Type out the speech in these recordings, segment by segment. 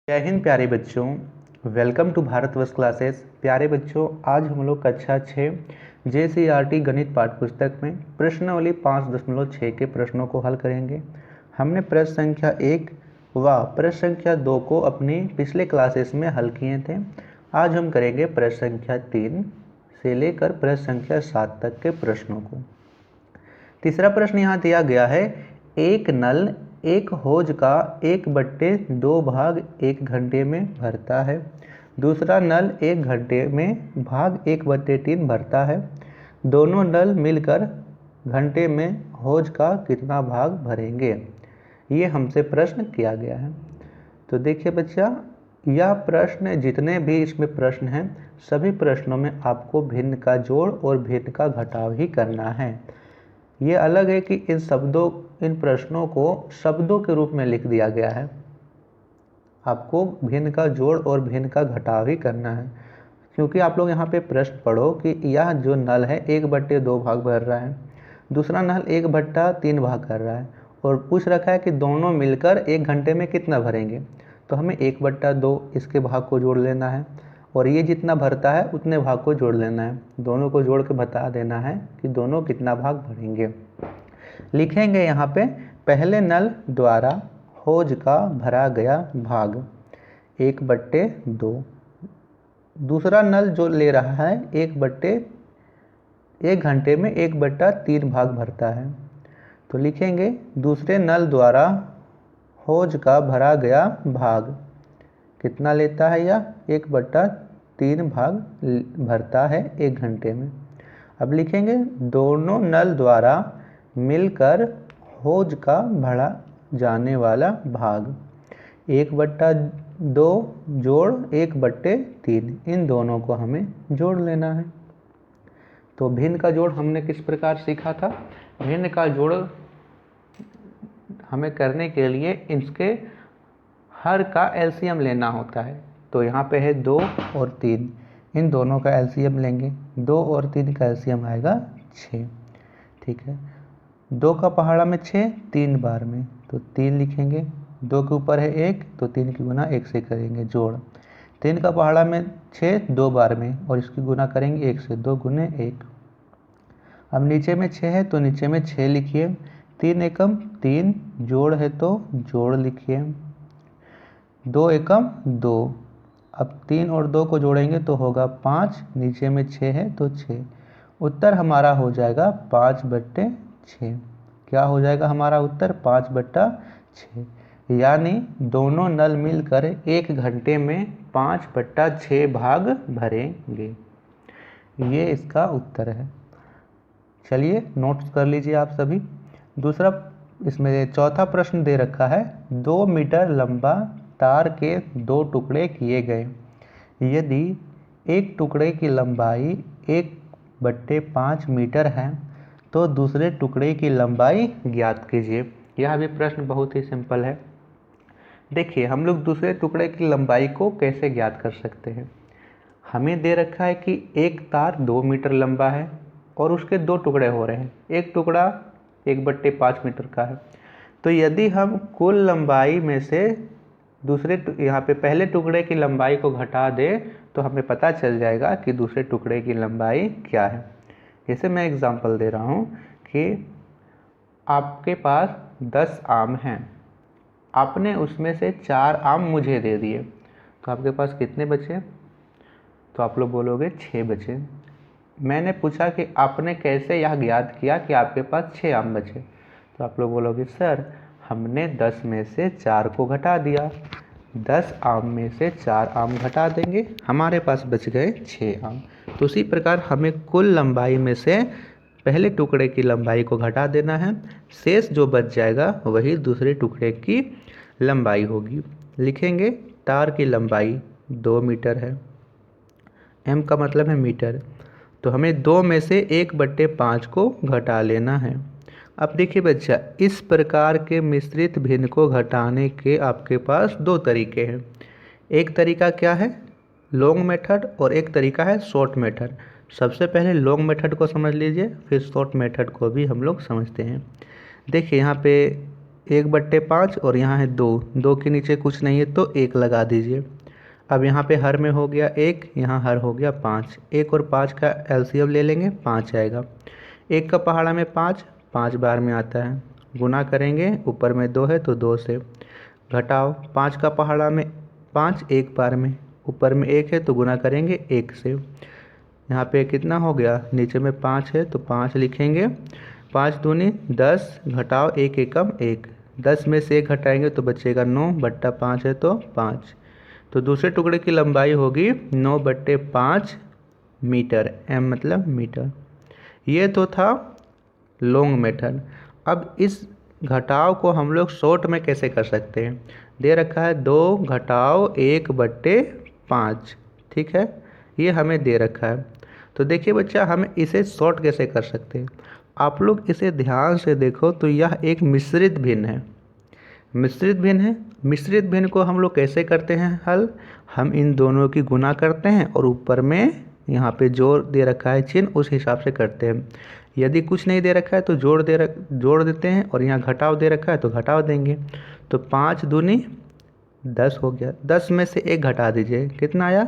जय हिंद प्यारे बच्चों, वेलकम टू भारतवर्ष क्लासेस। प्यारे बच्चों, आज हम लोग कक्षा 6 JCERT गणित पाठ्यपुस्तक में प्रश्नावली 5.6 के प्रश्नों को हल करेंगे। हमने प्रश्न संख्या 1 व प्रश्न संख्या 2 को अपनी पिछले क्लासेस में हल किए थे। आज हम करेंगे प्रश्न संख्या 3 से लेकर प्रश्न संख्या 7 तक के प्रश्नों को। तीसरा प्रश्न यहाँ दिया गया है, एक नल एक हौज का 1/2 भाग 1 घंटे में भरता है। दूसरा नल 1 घंटे में भाग 1/3 भरता है। दोनों नल मिलकर घंटे में हौज का कितना भाग भरेंगे? ये हमसे प्रश्न किया गया है। तो देखिए बच्चा, यह प्रश्न जितने भी इसमें प्रश्न हैं सभी प्रश्नों में आपको भिन्न का जोड़ और भिन्न का घटाव ही करना है। ये अलग है कि इन प्रश्नों को शब्दों के रूप में लिख दिया गया है। आपको भिन्न का जोड़ और भिन्न का घटाव ही करना है, क्योंकि आप लोग यहाँ पे प्रश्न पढ़ो कि यह जो नल है 1/2 भाग भर रहा है, दूसरा नल 1/3 भाग कर रहा है और पूछ रखा है कि दोनों मिलकर 1 घंटे में कितना भरेंगे। तो हमें 1/2 इसके भाग को जोड़ लेना है और ये जितना भरता है उतने भाग को जोड़ लेना है। दोनों को जोड़ के बता देना है कि दोनों कितना भाग भरेंगे। लिखेंगे यहाँ पे, पहले नल द्वारा हौज का भरा गया भाग 1/2। दूसरा नल जो ले रहा है 1 घंटे में 1/3 भाग भरता है। तो लिखेंगे दूसरे नल द्वारा हौज का भरा गया भाग कितना लेता है, यह 1/3 भाग भरता है 1 घंटे में। अब लिखेंगे दोनों नल द्वारा मिलकर हौज का भरा जाने वाला भाग 1/2 जोड़ 1/3, इन दोनों को हमें जोड़ लेना है। तो भिन्न का जोड़ हमने किस प्रकार सीखा था? भिन्न का जोड़ हमें करने के लिए इसके हर का एलसीएम लेना होता है। तो यहाँ पे है 2 और 3, इन दोनों का एलसीएम लेंगे। 2 और 3 का एलसीएम आएगा 6। ठीक है, 2 का पहाड़ा में 6, 3 बार में, तो 3 लिखेंगे। 2 के ऊपर है 1, तो 3 की गुना 1 से करेंगे जोड़। 3 का पहाड़ा में 6, 2 बार में, और इसकी गुना करेंगे 1 से, 2 गुने 1। अब नीचे में 6 है तो नीचे में 6 लिखिए। 3 एकम 3, जोड़ है तो जोड़ लिखिए। 2 एकम 2, अब 3 और 2 को जोड़ेंगे तो होगा 5, नीचे में 6 है तो 6। उत्तर हमारा हो जाएगा 5/6। क्या हो जाएगा हमारा उत्तर? 5/6। यानी दोनों नल मिलकर 1 घंटे में 5/6 भाग भरेंगे। ये इसका उत्तर है। चलिए नोट्स कर लीजिए आप सभी। दूसरा, इसमें चौथा प्रश्न दे रखा है, 2 मीटर लंबा तार के 2 टुकड़े किए गए। यदि एक टुकड़े की लंबाई 1/5 मीटर है तो दूसरे टुकड़े की लंबाई ज्ञात कीजिए। यह भी प्रश्न बहुत ही सिंपल है। देखिए, हम लोग दूसरे टुकड़े की लंबाई को कैसे ज्ञात कर सकते हैं? हमें दे रखा है कि एक तार 2 मीटर लंबा है और उसके 2 टुकड़े हो रहे हैं। एक टुकड़ा 1/5 मीटर का है। तो यदि हम कुल लंबाई में से यहाँ पे पहले टुकड़े की लंबाई को घटा दें तो हमें पता चल जाएगा कि दूसरे टुकड़े की लंबाई क्या है। जैसे मैं एग्जांपल दे रहा हूँ कि आपके पास 10 आम हैं, आपने उसमें से 4 आम मुझे दे दिए, तो आपके पास कितने बचे? तो आप लोग बोलोगे 6 बचे। मैंने पूछा कि आपने कैसे यह ज्ञात किया कि आपके पास 6 आम बचे? तो आप लोग बोलोगे सर, हमने 10 में से 4 को घटा दिया। 10 आम में से 4 आम घटा देंगे, हमारे पास बच गए 6 आम। तो उसी प्रकार हमें कुल लंबाई में से पहले टुकड़े की लंबाई को घटा देना है। शेष जो बच जाएगा वही दूसरे टुकड़े की लंबाई होगी। लिखेंगे तार की लंबाई 2 मीटर है, m का मतलब है मीटर, तो हमें 2 में से 1/5 को घटा लेना है। अब देखिए बच्चा, इस प्रकार के मिश्रित भिन्न को घटाने के आपके पास 2 तरीके हैं। एक तरीका क्या है? लॉन्ग मेथड, और एक तरीका है शॉर्ट मेथड। सबसे पहले लॉन्ग मेथड को समझ लीजिए, फिर शॉर्ट मेथड को भी हम लोग समझते हैं। देखिए यहाँ पे 1/5 और यहाँ है 2, 2 के नीचे कुछ नहीं है तो 1 लगा दीजिए। अब यहाँ पे हर में हो गया 1, यहाँ हर हो गया 5। 1 और 5 का एलसीएम ले लेंगे, 5 आएगा। 1 का पहाड़ा में 5, 5 बार में आता है, गुना करेंगे, ऊपर में 2 है तो 2 से घटाओ। 5 का पहाड़ा में 5 1 बार में, ऊपर में 1 है तो गुना करेंगे 1 से। यहाँ पे कितना हो गया, नीचे में 5 है तो 5 लिखेंगे। 5 दूनी 10, घटाओ 1 एकम 1, 10 में से 1 घटाएंगे तो बचेगा 9/5 है तो 5। तो दूसरे टुकड़े की लंबाई होगी 9/5 मीटर, m मतलब मीटर। ये तो था लॉन्ग मेथड। अब इस घटाव को हम लोग शॉर्ट में कैसे कर सकते हैं। दे रखा है 2 घटाओ 1/5, ठीक है, ये हमें दे रखा है। तो देखिए बच्चा, हम इसे शॉर्ट कैसे कर सकते हैं। आप लोग इसे ध्यान से देखो तो यह एक मिश्रित भिन्न है। मिश्रित भिन्न है, मिश्रित भिन्न को हम लोग कैसे करते हैं हल। हम इन दोनों की गुना करते हैं और ऊपर में यहाँ पे जोड़ दे रखा है चिन्ह, उस हिसाब से करते हैं। यदि कुछ नहीं दे रखा है तो जोड़ देते हैं, और यहाँ घटाव दे रखा है तो घटाव देंगे। तो 5 दूनी 10 हो गया, 10 में से 1 घटा दीजिए, कितना आया,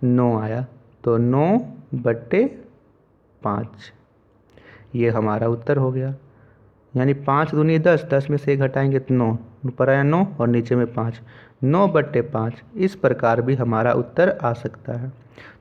9 आया। तो 9/5 ये हमारा उत्तर हो गया। यानी 5 दूनी 10, 10 में से 1 घटाएंगे तो 9, ऊपर आया 9 और नीचे में 5, 9/5। इस प्रकार भी हमारा उत्तर आ सकता है।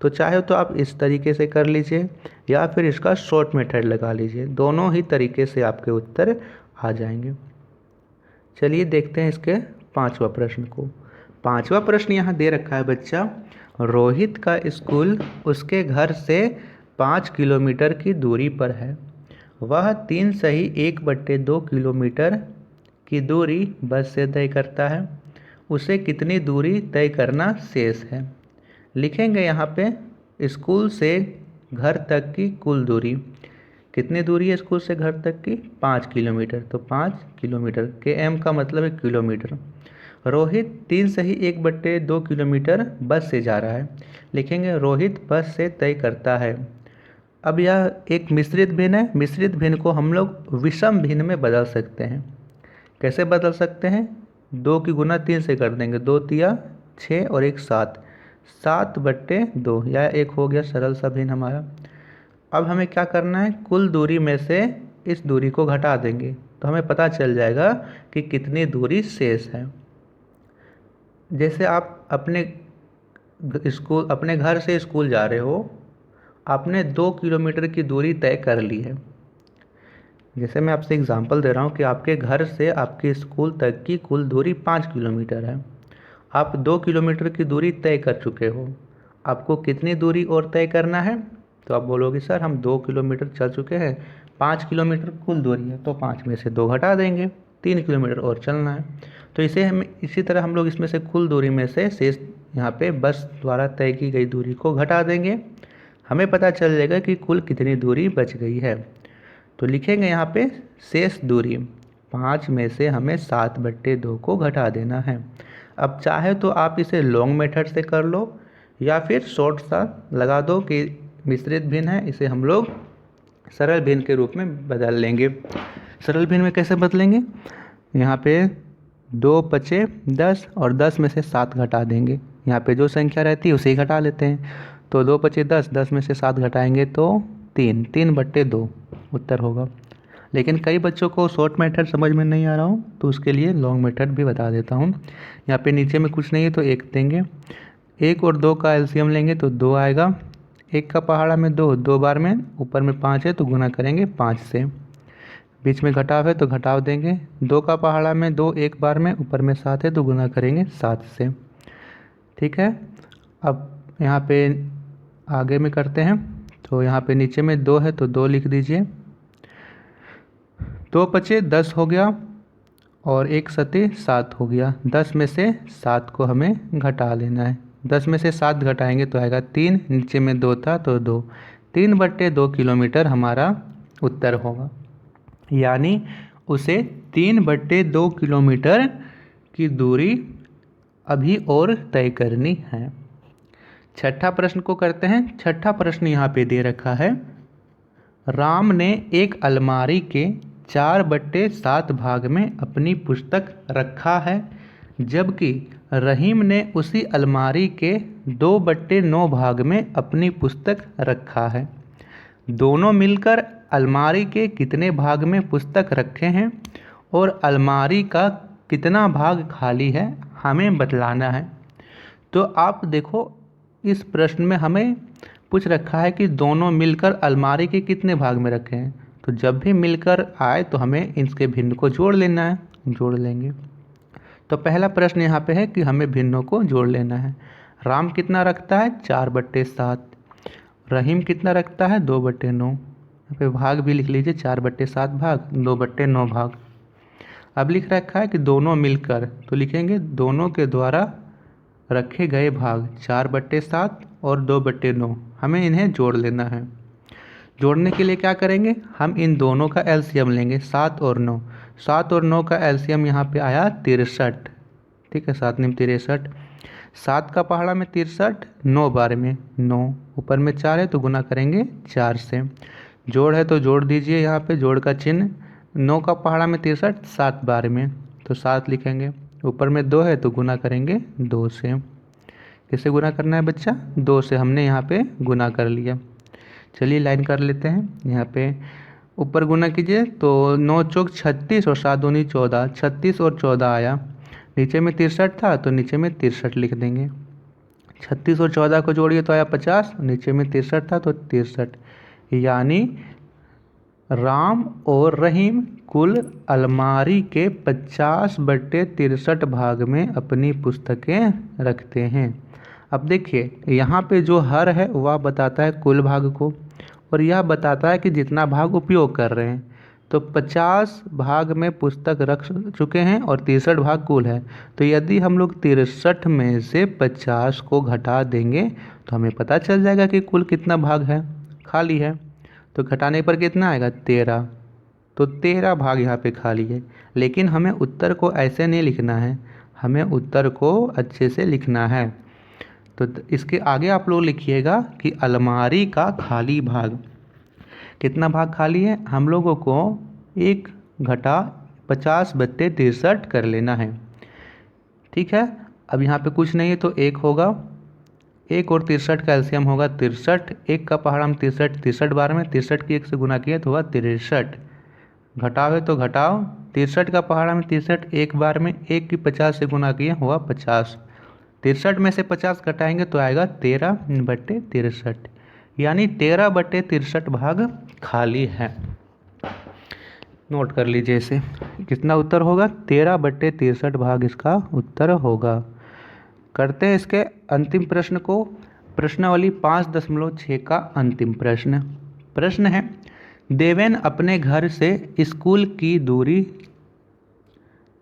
तो चाहे तो आप इस तरीके से कर लीजिए या फिर इसका शॉर्ट मेथड लगा लीजिए, दोनों ही तरीके से आपके उत्तर आ जाएंगे। चलिए देखते हैं इसके 5वां प्रश्न को। 5वां प्रश्न यहाँ दे रखा है बच्चा, रोहित का स्कूल उसके घर से 5 किलोमीटर की दूरी पर है। वह 3 सही 1/2 किलोमीटर की दूरी बस से तय करता है। उसे कितनी दूरी तय करना शेष है। लिखेंगे यहाँ पे स्कूल से घर तक की कुल दूरी। कितनी दूरी है स्कूल से घर तक की, 5 किलोमीटर। तो 5 किलोमीटर के m का मतलब है किलोमीटर। रोहित 3 सही 1/2 किलोमीटर बस से जा रहा है। लिखेंगे रोहित बस से तय करता है। अब यह एक मिश्रित भिन्न है, मिश्रित भिन्न को हम लोग विषम भिन्न में बदल सकते हैं। कैसे बदल सकते हैं, 2 की गुना 3 से कर देंगे, 2 तिया 6 और 1 7, 7/2, या एक हो गया सरल सा भिन्न हमारा। अब हमें क्या करना है, कुल दूरी में से इस दूरी को घटा देंगे तो हमें पता चल जाएगा कि कितनी दूरी शेष है। जैसे आप अपने घर से स्कूल जा रहे हो, आपने 2 किलोमीटर की दूरी तय कर ली है। जैसे मैं आपसे एग्जांपल दे रहा हूँ कि आपके घर से आपके स्कूल तक की कुल दूरी 5 किलोमीटर है। आप 2 किलोमीटर की दूरी तय कर चुके हो, आपको कितनी दूरी और तय करना है। तो आप बोलोगे सर हम 2 किलोमीटर चल चुके हैं, 5 किलोमीटर कुल दूरी है, तो 5 में से 2 घटा देंगे, 3 किलोमीटर और चलना है। तो इसी तरह हम लोग इसमें से कुल दूरी में से शेष यहाँ पे बस द्वारा तय की गई दूरी को घटा देंगे, हमें पता चल जाएगा कि कुल कितनी दूरी बच गई है। तो लिखेंगे यहाँ पे शेष दूरी, 5 में से हमें 7/2 को घटा देना है। अब चाहे तो आप इसे लॉन्ग मेथड से कर लो या फिर शॉर्ट सा लगा दो कि मिश्रित भिन्न है, इसे हम लोग सरल भिन्न के रूप में बदल लेंगे। सरल भिन्न में कैसे बदलेंगे, यहाँ पे 2 पचे 10 और 10 में से 7 घटा देंगे। यहाँ पे जो संख्या रहती है उसे ही घटा लेते हैं। तो 2 पचे 10, 10 में से 7 घटाएंगे तो 3, 3/2 उत्तर होगा। लेकिन कई बच्चों को शॉर्ट मेथड समझ में नहीं आ रहा हो तो उसके लिए लॉन्ग मेथड भी बता देता हूँ। यहाँ पे नीचे में कुछ नहीं है तो 1 देंगे, 1 और 2 का एलसीएम लेंगे तो 2 आएगा। 1 का पहाड़ा में 2, 2 बार में, ऊपर में 5 है तो गुना करेंगे 5 से। बीच में घटाव है तो घटाव देंगे, 2 का पहाड़ा में 2, 1 बार में, ऊपर में 7 है तो गुना करेंगे 7 से। ठीक है, अब यहाँ पे आगे में करते हैं। तो यहाँ पे नीचे में 2 है तो 2 लिख दीजिए। 2 पचे 10 हो गया और 1 सते 7 हो गया। 10 में से 7 को हमें घटा लेना है। 10 में से 7 घटाएंगे तो आएगा 3, नीचे में 2 था तो 2, 3/2 किलोमीटर हमारा उत्तर होगा। यानी उसे 3/2 किलोमीटर की दूरी अभी और तय करनी है। छठा प्रश्न को करते हैं। छठा प्रश्न यहाँ पे दे रखा है, राम ने एक अलमारी के 4/7 भाग में अपनी पुस्तक रखा है, जबकि रहीम ने उसी अलमारी के 2/9 भाग में अपनी पुस्तक रखा है। दोनों मिलकर अलमारी के कितने भाग में पुस्तक रखे हैं और अलमारी का कितना भाग खाली है, हमें बतलाना है। तो आप देखो, इस प्रश्न में हमें पूछ रखा है कि दोनों मिलकर अलमारी के कितने भाग में रखे हैं। तो जब भी मिलकर आए तो हमें इसके भिन्न को जोड़ लेना है, जोड़ लेंगे। तो पहला प्रश्न यहाँ पे है कि हमें भिन्नों को जोड़ लेना है। राम कितना रखता है? 4/7। रहीम कितना रखता है? 2/9। यहाँ पे भाग भी लिख लीजिए, 4/7 भाग, 2/9 भाग। अब लिख रखा है कि दोनों मिलकर, तो लिखेंगे दोनों के द्वारा रखे गए भाग 4/7 और 2/9, हमें इन्हें जोड़ लेना है। जोड़ने के लिए क्या करेंगे? हम इन दोनों का एलसीएम लेंगे, 7 और 9। 7 और 9 का एलसीएम यहाँ पे आया 63। ठीक है, 7 9 63। 7 का पहाड़ा में 63, 9 बार में 9, ऊपर में 4 है तो गुना करेंगे 4 से। जोड़ है तो जोड़ दीजिए, यहाँ पे जोड़ का चिन्ह। 9 का पहाड़ा में 63, 7 बार में तो 7 लिखेंगे। ऊपर में 2 है तो गुना करेंगे 2 से। किससे गुना करना है बच्चा? 2 से हमने यहाँ पे गुना कर लिया। चलिए लाइन कर लेते हैं। यहाँ पे ऊपर गुना कीजिए तो 9 चौक 36 और 7 दूनी 14, 36 और 14 आया। नीचे में 63 था तो नीचे में 63 लिख देंगे। 36 और 14 को जोड़िए तो आया 50, नीचे में 63 था तो 63। यानी राम और रहीम कुल अलमारी के 50/63 भाग में अपनी पुस्तकें रखते हैं। अब देखिए, यहाँ पे जो हर है वह बताता है कुल भाग को, और यह बताता है कि जितना भाग उपयोग कर रहे हैं। तो 50 भाग में पुस्तक रख चुके हैं और 63 भाग कुल है। तो यदि हम लोग 63 में से 50 को घटा देंगे तो हमें पता चल जाएगा कि कुल कितना भाग है, खाली है। तो घटाने पर कितना आएगा? 13। तो 13 भाग यहाँ पे खाली है। लेकिन हमें उत्तर को ऐसे नहीं लिखना है, हमें उत्तर को अच्छे से लिखना है। तो इसके आगे आप लोग लिखिएगा कि अलमारी का खाली भाग, कितना भाग खाली है, हम लोगों को 1 घटा 50/63 कर लेना है। ठीक है, अब यहाँ पे कुछ नहीं है तो 1 होगा। 1 और 63 का एलसीएम होगा 63। 1 का पहाड़ा में 63, 63 बार में 63 की 1 से गुना किया तो हुआ 63। घटाओ है तो घटाओ, 63 का पहाड़ा में 63, 1 बार में 1 की 50 से गुना किया हुआ 50। 63 में से 50 घटाएंगे तो आएगा 13/63, यानी 13/63 भाग खाली है। नोट कर लीजिए इसे। कितना उत्तर होगा? 13/63 भाग इसका उत्तर होगा। करते हैं इसके अंतिम प्रश्न को। प्रश्नावली 5.6 का अंतिम प्रश्न। प्रश्न है, देवेन अपने घर से स्कूल की दूरी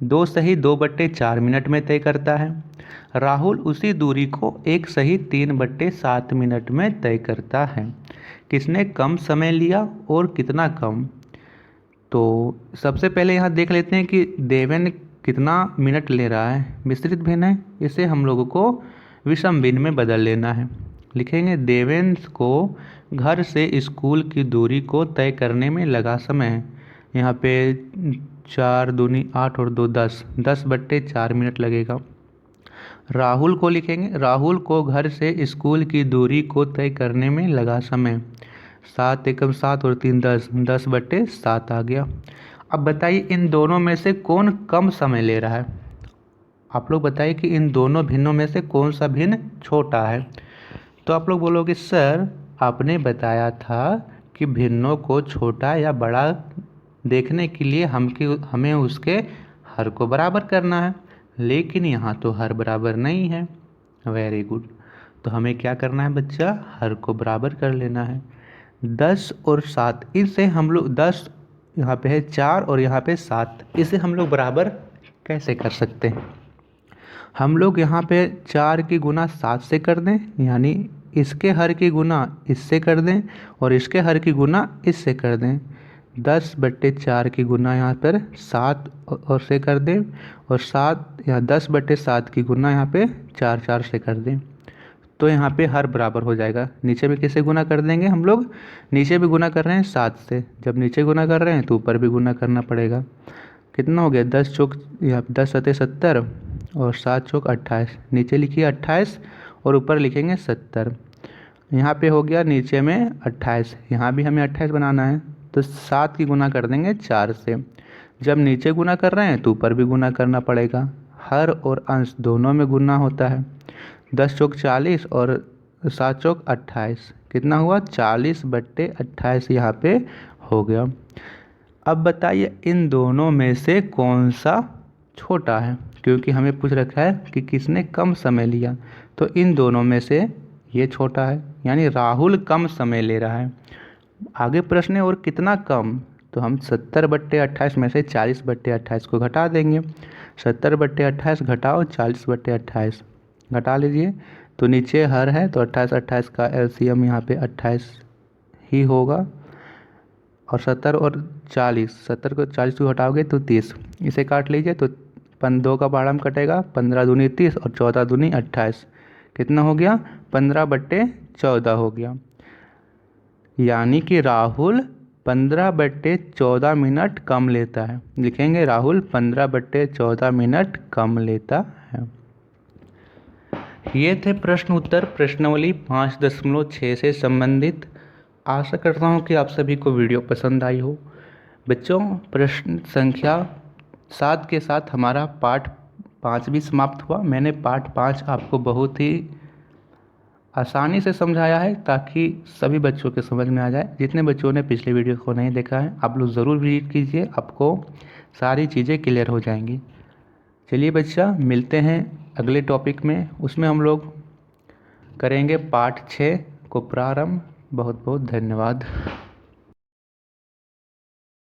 2 सही 2/4 मिनट में तय करता है। राहुल उसी दूरी को 1 सही 3/7 मिनट में तय करता है। किसने कम समय लिया और कितना कम? तो सबसे पहले यहाँ देख लेते हैं कि देवेन कितना मिनट ले रहा है। मिश्रित भिन्न है, इसे हम लोगों को विषम भिन्न में बदल लेना है। लिखेंगे देवेन को घर से स्कूल की दूरी को तय करने में लगा समय, यहाँ पे 4 दूनी 8 और 2 10, 10/4 मिनट लगेगा। राहुल को लिखेंगे, राहुल को घर से स्कूल की दूरी को तय करने में लगा समय, 7 एकम 7 और 3 10, 10/7 आ गया। अब बताइए इन दोनों में से कौन कम समय ले रहा है? आप लोग बताइए कि इन दोनों भिन्नों में से कौन सा भिन्न छोटा है? तो आप लोग बोलोगे सर आपने बताया था कि भिन्नों को छोटा या बड़ा देखने के लिए हमें उसके हर को बराबर करना है, लेकिन यहाँ तो हर बराबर नहीं है। Very good. तो हमें क्या करना है बच्चा? हर को बराबर कर लेना है। 10 और 7, इसे हम लोग 10 यहाँ पे है 4 और यहाँ पे 7, इसे हम लोग बराबर कैसे कर सकते हैं? हम लोग यहाँ पे 4 की गुना 7 से कर दें, यानी इसके हर की गुना इससे कर दें और इसके हर की गुना इससे कर दें। 10/4 की गुना यहाँ पर 7 और से कर दें, और 7 या 10/7 की गुना यहाँ पे 4 4 से कर दें। तो यहाँ पे हर बराबर हो जाएगा। नीचे में किससे गुना कर देंगे हम लोग, नीचे भी गुना कर रहे हैं 7 से, जब नीचे गुना कर रहे हैं तो ऊपर भी गुना करना पड़ेगा। कितना हो गया 10 चौक, यहाँ 10 सते 70 और 7 चौक 28, नीचे लिखिए 28 और ऊपर लिखेंगे 70। यहाँ पे हो गया नीचे में 28, यहाँ भी हमें 28 बनाना है तो 7 की गुना कर देंगे 4 से। जब नीचे गुना कर रहे हैं तो ऊपर भी गुना करना पड़ेगा, हर और अंश दोनों में गुना होता है। 10 चौक 40 और 7 चौक 28, कितना हुआ 40/28 यहाँ पे हो गया। अब बताइए इन दोनों में से कौन सा छोटा है, क्योंकि हमें पूछ रखा है कि किसने कम समय लिया, तो इन दोनों में से ये छोटा है, यानी राहुल कम समय ले रहा है। आगे प्रश्न है और कितना कम, तो हम 70/28 में से 40/28 को घटा देंगे। 70/28 घटाओ 40/28, घटा लीजिए तो नीचे हर है तो 28 का एलसीएम यहाँ पे 28 ही होगा। और 70 और 40, 70 को 40 को घटाओगे तो 30, इसे काट लीजिए तो 2 का बारह में कटेगा, 15 दूनी 30 और 14 दूनी 28, कितना हो गया 15/14 हो गया। यानी कि राहुल 15/14 मिनट कम लेता है, लिखेंगे राहुल 15/14 मिनट कम लेता है। ये थे प्रश्न उत्तर प्रश्नावली 5.6 से संबंधित। आशा करता हूँ कि आप सभी को वीडियो पसंद आई हो। बच्चों प्रश्न संख्या 7 के साथ हमारा पाठ 5 भी समाप्त हुआ। मैंने पाठ 5 आपको बहुत ही आसानी से समझाया है ताकि सभी बच्चों के समझ में आ जाए। जितने बच्चों ने पिछले वीडियो को नहीं देखा है आप लोग ज़रूर विजिट कीजिए, आपको सारी चीज़ें क्लियर हो जाएंगी। चलिए बच्चा मिलते हैं अगले टॉपिक में, उसमें हम लोग करेंगे पाठ 6 को प्रारंभ। बहुत बहुत धन्यवाद।